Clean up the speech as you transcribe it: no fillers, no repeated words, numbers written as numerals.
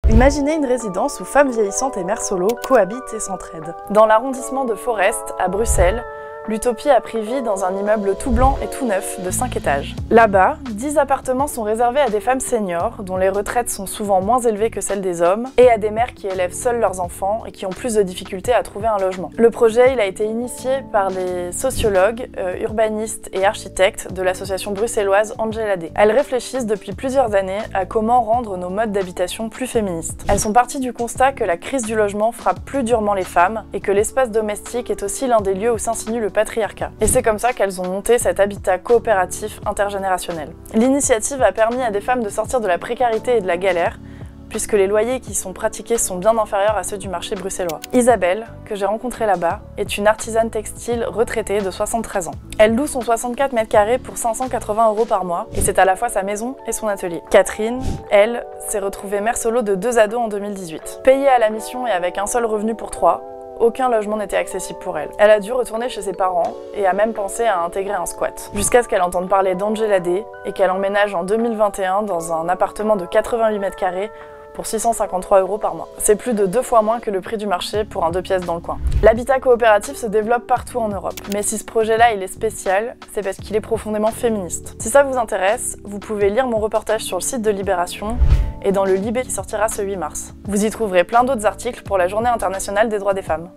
Imaginez une résidence où femmes vieillissantes et mères solo cohabitent et s'entraident. Dans l'arrondissement de Forest, à Bruxelles, l'utopie a pris vie dans un immeuble tout blanc et tout neuf de 5 étages. Là-bas, 10 appartements sont réservés à des femmes seniors, dont les retraites sont souvent moins élevées que celles des hommes, et à des mères qui élèvent seules leurs enfants et qui ont plus de difficultés à trouver un logement. Le projet a été initié par les sociologues, urbanistes et architectes de l'association bruxelloise Angela Day. Elles réfléchissent depuis plusieurs années à comment rendre nos modes d'habitation plus féministes. Elles sont parties du constat que la crise du logement frappe plus durement les femmes et que l'espace domestique est aussi l'un des lieux où s'insinue le patriarcat. Et c'est comme ça qu'elles ont monté cet habitat coopératif intergénérationnel. L'initiative a permis à des femmes de sortir de la précarité et de la galère, puisque les loyers qui sont pratiqués sont bien inférieurs à ceux du marché bruxellois. Isabelle, que j'ai rencontrée là-bas, est une artisane textile retraitée de 73 ans. Elle loue son 64 mètres carrés pour 580 € par mois, et c'est à la fois sa maison et son atelier. Catherine, elle, s'est retrouvée mère solo de 2 ados en 2018. Payée à la mission et avec un seul revenu pour 3, aucun logement n'était accessible pour elle. Elle a dû retourner chez ses parents et a même pensé à intégrer un squat. Jusqu'à ce qu'elle entende parler d'Angela Day et qu'elle emménage en 2021 dans un appartement de 88 mètres carrés pour 653 € par mois. C'est plus de 2 fois moins que le prix du marché pour un 2 pièces dans le coin. L'habitat coopératif se développe partout en Europe. Mais si ce projet-là il est spécial, c'est parce qu'il est profondément féministe. Si ça vous intéresse, vous pouvez lire mon reportage sur le site de Libération et dans le Libé qui sortira ce 8 mars. Vous y trouverez plein d'autres articles pour la Journée internationale des droits des femmes.